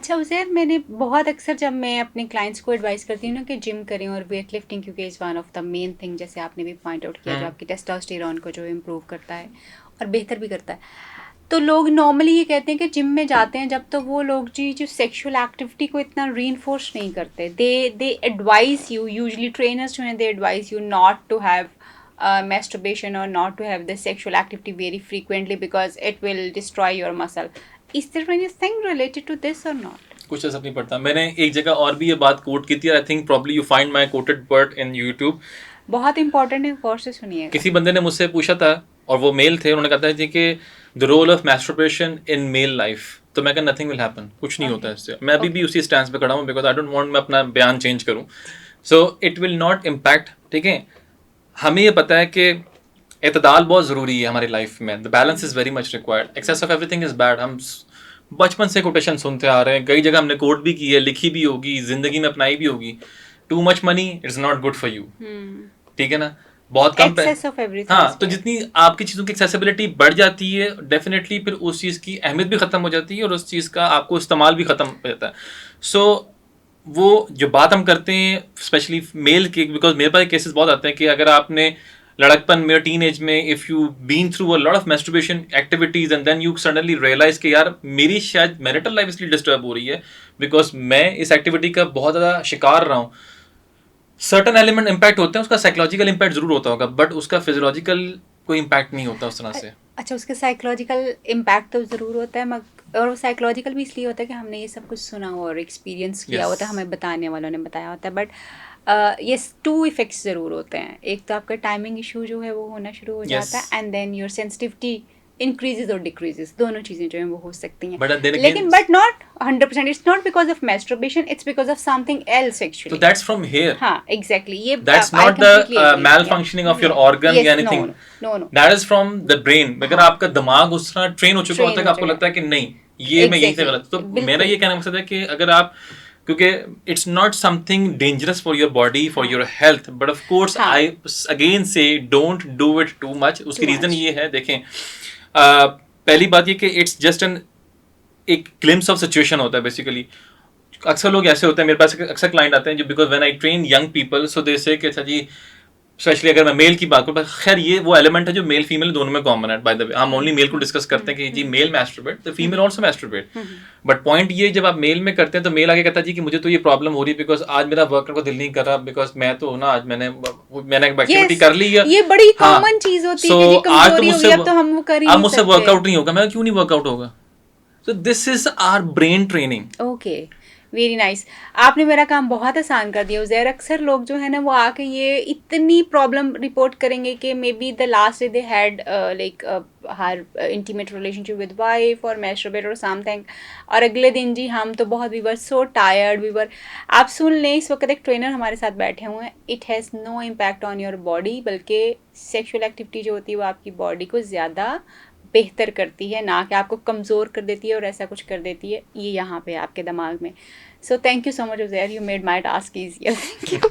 अच्छा उज़ैर, मैंने बहुत अक्सर जब मैं अपने क्लाइंट्स को एडवाइस करती हूँ ना कि जिम करें और वेट लिफ्टिंग, क्योंकि is one of the main thing, जैसे आपने भी पॉइंट आउट किया, जो आपकी टेस्टोस्टेरोन को जो इम्प्रूव करता है और बेहतर भी करता है, तो लोग नॉर्मली ये कहते हैं कि जिम में जाते हैं जब, तो वो लोग जी जो सेक्सुअल एक्टिविटी को इतना रीइंफोर्स नहीं करते. They advise you, usually trainers जो हैं, they advise you not to have masturbation or not to have the sexual activity very frequently because it will destroy your muscle. Is there anything related to this or not? कुछ असर नहीं पड़ता. मैंने एक जगह और भी ये बात कोट की थी. I think probably you find my coated word in YouTube. बहुत इंपॉर्टेंट है, गौर से सुनिएगा. किसी बंदे ने मुझसे पूछा था और वो मेल थे, उन्होंने कहा था कि the role of masturbation in male life. तो मैं कहा नथिंग विल हैपन, कुछ नहीं होता इससे. मैं अभी भी उसी स्टैंड पे खड़ा हूँ बिकॉज आई डोंट वांट मैं अपना बयान चेंज करूँ. So it will not impact. ठीक है, हमें ये पता है कि एतदाल बहुत ज़रूरी है हमारी लाइफ में. The balance is very much required. Excess of everything is bad. हम बचपन से कोटेशन सुनते आ रहे हैं, कई जगह हमने कोट भी की है, लिखी भी होगी, जिंदगी में अपनाई भी होगी. Too much money is not good for you. ठीक है ना, बहुत कम. हाँ, तो जितनी आपकी चीज़ों की एक्सेसिबिलिटी बढ़ जाती है, डेफिनेटली फिर उस चीज़ की अहमियत भी ख़त्म हो जाती है और उस चीज़ का आपको इस्तेमाल भी ख़त्म हो जाता है. सो वो जो बात हम करते हैं स्पेशली मेल के, बिकॉज मेरे पास केसेस बहुत आते हैं कि अगर आपने लड़कपन में, टीन एज में, if you been through a lot of masturbation activities and then you suddenly realise कि यार मेरी शायद मैरिटल लाइफ इसलिए डिस्टर्ब हो रही है बिकॉज मैं इस एक्टिविटी का बहुत ज़्यादा शिकार रहा हूँ. सर्टन एलिमेंट इम्पैक्ट होते हैं, उसका साइकोलॉजिकल इम्पैक्ट जरूर होता होगा, बट उसका फिजियोलॉजिकल कोई इम्पैक्ट नहीं होता उस तरह से. अच्छा, उसके साइकोलॉजिकल इम्पैक्ट तो ज़रूर होता है, और वो साइकोलॉजिकल भी इसलिए होता है कि हमने ये सब कुछ सुना हो और एक्सपीरियंस किया होता है, हमें बताने वालों ने बताया होता है. बट ये टू इफेक्ट्स ज़रूर होते हैं. एक तो आपका टाइमिंग इशू जो है वो होना शुरू हो जाता है, and then your sensitivity increases और डिक्रीजेज, दोनों चीज़ें जो हैं वो हो सकती हैं. लेकिन but not 100%. It's not because of masturbation, it's because of something else actually. So that's from here. हाँ, एग्जैक्टली. ये that's not the malfunctioning of your organ या anything. No. That is from the brain. अगर आपका दिमाग उस तरह train हो चुका होता है कि आपको लगता है कि नहीं ये मैं यहीं से गलत. तो मेरा ये कहना मकसद है कि अगर आप, क्योंकि it's not something dangerous for your body, for your health, but of course I again say don't do it too much. उसकी रीजन ये है, देखें, पहली बात ये कि इट्स जस्ट एक ग्लिम्स ऑफ सिचुएशन होता है बेसिकली. अक्सर लोग ऐसे होते हैं, मेरे पास अक्सर क्लाइंट आते हैं जो, because when I train young people, so they say कि अच्छा जी, स्पेशली अगर मैं मेल की बात करूँ, खैर ये वो एलिमेंट है जो मेल फीमेल दोनों में कॉमन है. बाय द वे, हम ओनली मेल को डिस्कस करते हैं कि जी मेल मैस्टरबेट, तो female also masturbate. But point ये, जब आप मेल में करते हैं तो मेल आगे कहता है जी कि मुझे तो ये प्रॉब्लम हो रही है बिकॉज आज मेरा वर्कर को दिल नहीं कर रहा, बिकॉज मैं तो ना आज मैंने एक्टिविटी कर ली है. ये बड़ी कॉमन चीज होती है कि कमजोरी हो गई, अब तो हम वो कर ही नहीं सकते. अब मुझसे वर्कआउट नहीं होगा. मैं क्यों नहीं वर्कआउट होगा? So this is our brain training. Okay, very nice. आपने मेरा काम बहुत आसान कर दिया उज़ैर. अक्सर लोग जो है ना वो आके ये इतनी प्रॉब्लम रिपोर्ट करेंगे कि may be the last day they had like हर इंटीमेट रिलेशनशिप विद वाइफ और मैस्टरबेट और समथिंग, और अगले दिन जी हम तो बहुत, we were so tired, we were. आप सुन लें, इस वक्त एक ट्रेनर हमारे साथ बैठे हुए हैं. It has no impact on your body, बल्कि सेक्शुअल एक्टिविटी जो होती है वो आपकी बॉडी को ज़्यादा बेहतर करती है, ना कि आपको कमज़ोर कर देती है और ऐसा कुछ कर देती है. ये यहाँ पे आपके दिमाग में. So thank you so much Uzair, you made my task easier. Thank you.